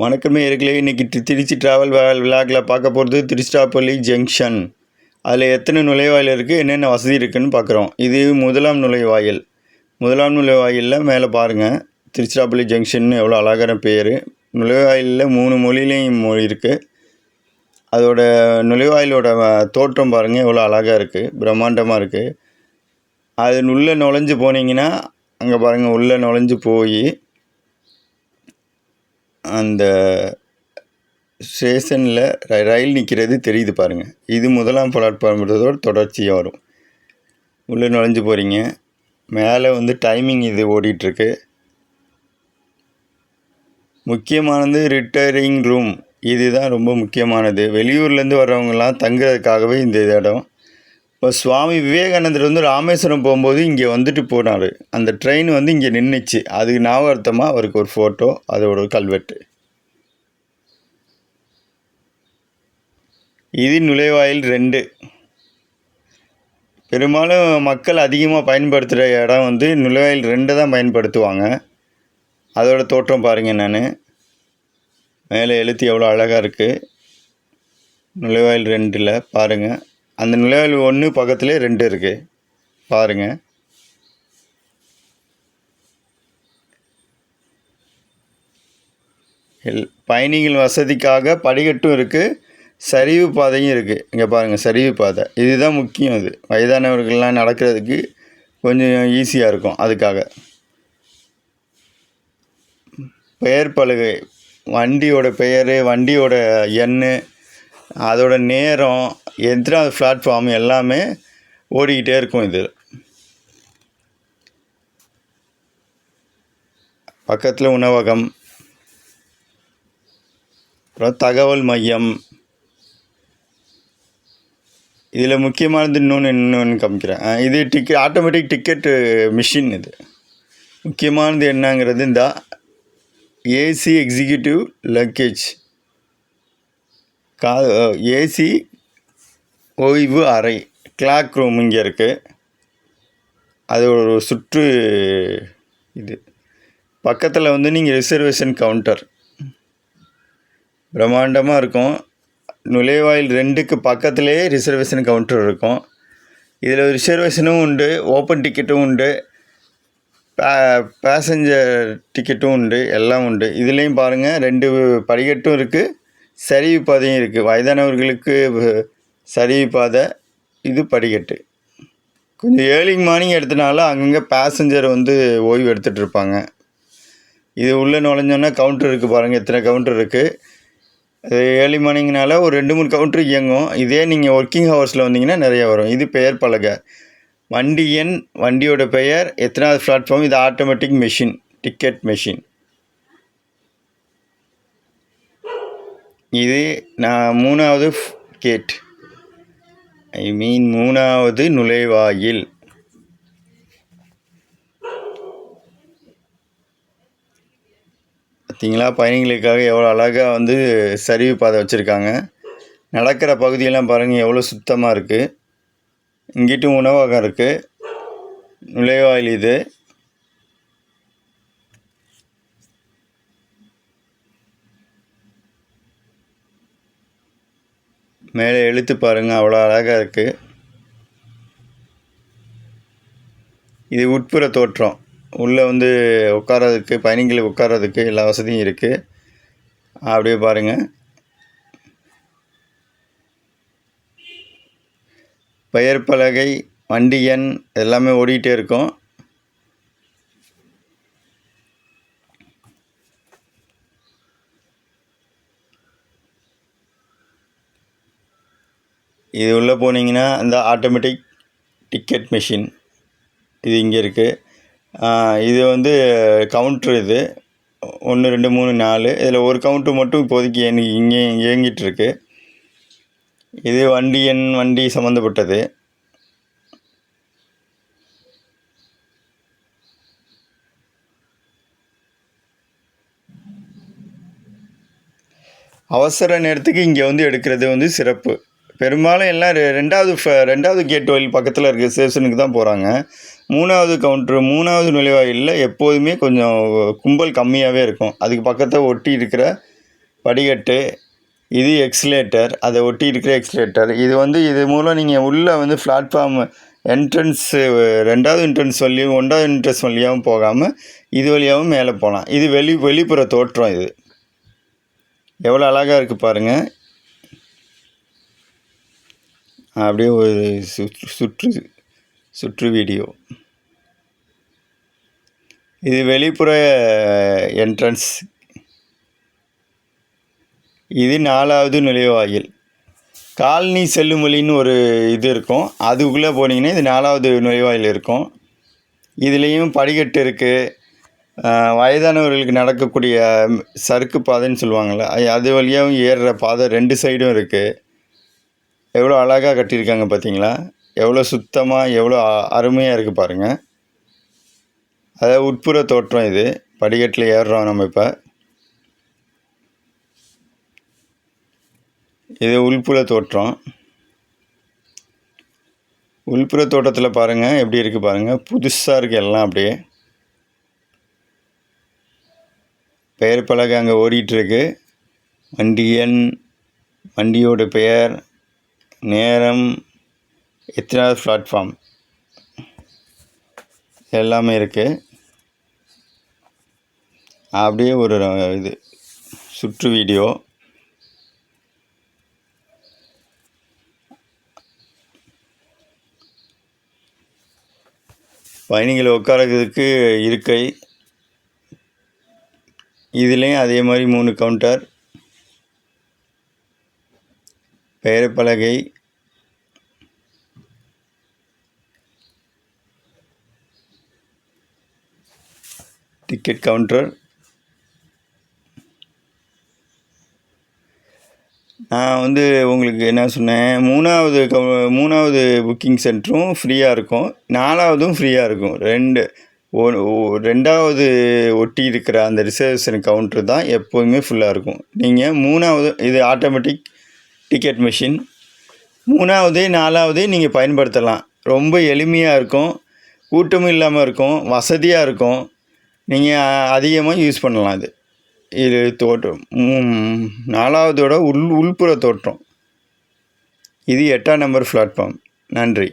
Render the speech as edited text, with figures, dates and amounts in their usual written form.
வணக்கம் நேயர்களே. இன்றைக்கி திருச்சி ட்ராவல் விளாகில் பார்க்க போகிறது திருச்சிராப்பள்ளி ஜங்ஷன். அதில் எத்தனை நுழைவாயில் இருக்குது, என்னென்ன வசதி இருக்குதுன்னு பார்க்குறோம். இது முதலாம் நுழைவாயில். முதலாம் நுழைவாயிலில் மேலே பாருங்கள், திருச்சிராப்பள்ளி ஜங்ஷன் எவ்வளோ அழகான பேர். நுழைவாயிலில் 3 மொழியிலையும் மொழி இருக்குது. அதோட நுழைவாயிலோட தோற்றம் பாருங்கள், எவ்வளோ அழகாக இருக்குது, பிரம்மாண்டமாக இருக்குது. அது உள்ளே நுழைஞ்சு போனீங்கன்னா அங்கே பாருங்கள், உள்ளே நுழைஞ்சு போய் அந்த ஸ்டேஷனில் ரயில் நிற்கிறது தெரியுது பாருங்கள். இது முதலாம் பிளாட்ஃபார்ம்ன்றதோட தொடர்ச்சியாக வரும். உள்ளே நுழைஞ்சு போகிறீங்க. மேலே டைமிங் இது ஓடிட்டுருக்கு. முக்கியமானது ரிட்டையரிங் ரூம். இதுதான் ரொம்ப முக்கியமானது. வெளியூர்லேருந்து வர்றவங்கலாம் தங்குறதுக்காகவே இந்த இடம். இப்போ சுவாமி விவேகானந்தர் ராமேஸ்வரம் போகும்போது இங்கே வந்துட்டு போனார். அந்த ட்ரெயின் இங்கே நின்றுச்சு. அதுக்கு ஞாபகார்த்தமாக அவருக்கு ஒரு ஃபோட்டோ, அதோட ஒரு கல்வெட்டு. இது நுழைவாயில் 2. பெரும்பாலும் மக்கள் அதிகமாக பயன்படுத்துகிற இடம் நுழைவாயில் 2 தான் பயன்படுத்துவாங்க. அதோட தோற்றம் பாருங்கள். நான் மேலே எழுத்து எவ்வளோ அழகாக இருக்குது. நுழைவாயில் 2ல் பாருங்கள். அந்த நுழைவாயில் 1 பக்கத்துலேயே 2 இருக்குது பாருங்கள். பயணிகள் வசதிக்காக படிக்கட்டும் இருக்குது, சரிவு பாதையும் இருக்குது. இங்கே பாருங்கள், சரிவு பாதை. இதுதான் முக்கியம். இது வயதானவர்கள்லாம் நடக்கிறதுக்கு கொஞ்சம் ஈஸியாக இருக்கும். அதுக்காக பெயர் பலகை, வண்டியோட பெயர், வண்டியோட எண், அதோட நேரம், எத்தனாவது பிளாட்ஃபார்ம் எல்லாமே ஓடிக்கிட்டே இருக்கும். இது பக்கத்தில் உணவகம், அப்புறம் தகவல் மையம். இதில் முக்கியமானது இன்னொன்று காமிக்கிறேன். இது ஆட்டோமேட்டிக் டிக்கெட்டு மிஷின். இது முக்கியமானது என்னங்கிறது இந்த ஏசி எக்ஸிக்யூட்டிவ் லக்கேஜ் ஏசி ஓய்வு அறை, கிளாக் ரூம் இங்கே இருக்குது. அது ஒரு சுற்று. இது பக்கத்தில் நீங்கள் ரிசர்வேஷன் கவுண்டர் பிரம்மாண்டமாக இருக்கும். நுழைவாயில் 2க்கு பக்கத்துலேயே ரிசர்வேஷன் கவுண்டர் இருக்கும். இதில் ரிசர்வேஷனும் உண்டு, ஓப்பன் டிக்கெட்டும் உண்டு, பேசஞ்சர் டிக்கெட்டும் உண்டு, எல்லாம் உண்டு. இதுலேயும் பாருங்கள், 2 படிக்கட்டும் இருக்குது, சரிவு பாதையும் இருக்குது. வயதானவர்களுக்கு சரிவு பாதை, இது படிக்கட்டு. கொஞ்சம் ஏர்லி மார்னிங் எடுத்தனால அங்கங்கே பேசஞ்சர் ஓய்வு எடுத்துகிட்டு இருப்பாங்க. இது உள்ளே நுழைஞ்சோன்னா கவுண்டர் இருக்குது பாருங்கள், எத்தனை கவுண்டர் இருக்குது. அது ஏர்லி மார்னிங்னால ஒரு 2-3 கவுண்டர் இயங்கும். இதே நீங்கள் ஒர்க்கிங் ஹவர்ஸில் வந்தீங்கன்னா நிறையா வரும். இது பெயர் பலகை, வண்டி எண், வண்டியோட பெயர், எத்தனாவது பிளாட்ஃபார்ம். இது ஆட்டோமேட்டிக் மெஷின், டிக்கெட் மெஷின். இது 3வது கேட், 3வது நுழைவாயில். பார்த்திங்களா, பயணிகளுக்காக எவ்வளோ அழகாக சரிவு பாதை வச்சுருக்காங்க. நடக்கிற பகுதியெல்லாம் பாருங்கள், எவ்வளோ சுத்தமாக இருக்குது. இங்கிட்டும் உணவகம் இருக்குது. நுழைவாயில் இது. மேலே எழுத்து பாருங்கள், அவ்வளோ அழகாக இருக்குது. இது உட்புற தோற்றம். உள்ளே உட்காரதுக்கு, பயணிகளுக்கு உட்காரதுக்கு எல்லா வசதியும் இருக்குது. அப்படியே பாருங்கள். பெயர் பலகை, வண்டி எண் எல்லாமே ஓடிக்கிட்டே இருக்கும். இது உள்ளே போனீங்கன்னா அந்த ஆட்டோமேட்டிக் டிக்கெட் மிஷின் இது இங்கே இருக்குது. இது கவுண்ட்ரு. இது 1 2 3 4. இதில் ஒரு கவுண்ட்ரு மட்டும் இப்போதைக்கு இங்கே இயங்கிட்டுருக்கு. இது வண்டி எண், வண்டி சம்மந்தப்பட்டது. அவசர நேரத்துக்கு இங்கே எடுக்கிறது சிறப்பு. பெரும்பாலும் எல்லாம் 2வது கேட் வழி பக்கத்தில் இருக்க ஸ்டேஷனுக்கு தான் போகிறாங்க. 3வது கவுண்ட்ரு, 3வது நுழைவாயிலில் எப்போதுமே கொஞ்சம் கும்பல் கம்மியாகவே இருக்கும். அதுக்கு பக்கத்தில் ஒட்டி இருக்கிற படிக்கட்டு, இது எக்ஸ்லேட்டர், அதை ஒட்டி இருக்கிற எக்ஸ்லேட்டர். இது வந்து இது மூலம் நீங்கள் உள்ளே வந்து பிளாட்ஃபார்ம் என்ட்ரன்ஸு 2வது என்ட்ரன்ஸ் வழியும் 1வது என்ட்ரன்ஸ் வழியாகவும் போகாமல் இது வழியாகவும் மேலே போகலாம். இது வெளிப்புற தோற்றம். இது எவ்வளோ அழகாக இருக்குது பாருங்கள். அப்படியே ஒரு சுற்று வீடியோ. இது வெளிப்புற என்ட்ரன்ஸ். இது 4வது நுழைவாயில். காலனி செல்லும் வழின்னு ஒரு இது இருக்கும், அதுக்குள்ளே போனீங்கன்னா இது 4வது நுழைவாயில் இருக்கும். இதுலேயும் படிக்கட்டு இருக்குது. வயதானவர்களுக்கு நடக்கக்கூடிய சறுக்கு பாதைன்னு சொல்லுவாங்கள்ல, அது வழியாகவும் ஏறுற பாதை 2 சைடும் இருக்குது. எவ்வளோ அழகாக கட்டியிருக்காங்க பார்த்தீங்களா? எவ்வளோ சுத்தமாக எவ்வளோ அருமையாக இருக்குது பாருங்கள். அதாவது உட்புற தோற்றம். இது படிக்கட்டில் ஏறுறோம் நம்ம இப்போ. இது உள்புற தோற்றம். உள்புற தோட்டத்தில் பாருங்கள் எப்படி இருக்குது பாருங்கள். புதுசாக இருக்குது எல்லாம். அப்படியே பெயர் பலகை அங்கே ஓடிட்டுருக்கு. வண்டி எண், வண்டியோட பெயர், நேரம், எத்தனாவது பிளாட்ஃபார்ம் எல்லாமே இருக்குது. அப்படியே ஒரு இது சுற்று வீடியோ. பயணிகள் உட்காரதுக்கு இருக்கை. இதுலேயும் அதே மாதிரி 3 கவுண்டர், பெயர் பலகை, டிக்கெட் கவுண்டர். நான் வந்து உங்களுக்கு என்ன சொன்னேன், 3வது புக்கிங் சென்டரும் ஃப்ரீயாக இருக்கும், 4வதும் ஃப்ரீயாக இருக்கும். 2வது ஒட்டி இருக்கிற அந்த ரிசர்வேஷன் கவுண்டர் தான் எப்போதுமே ஃபுல்லாக இருக்கும். நீங்கள் 3வது, இது ஆட்டோமேட்டிக் டிக்கெட் மிஷின். 3வது 4வது நீங்கள் பயன்படுத்தலாம். ரொம்ப எளிமையாக இருக்கும், கூட்டமும் இல்லாமல் இருக்கும், வசதியாக இருக்கும். நீங்கள் அதிகமாக யூஸ் பண்ணலாம். இது தோற்றம் 4வதோட உள்புற தோற்றம். இது 8ஆம் நம்பர் பிளாட்ஃபார்ம். நன்றி.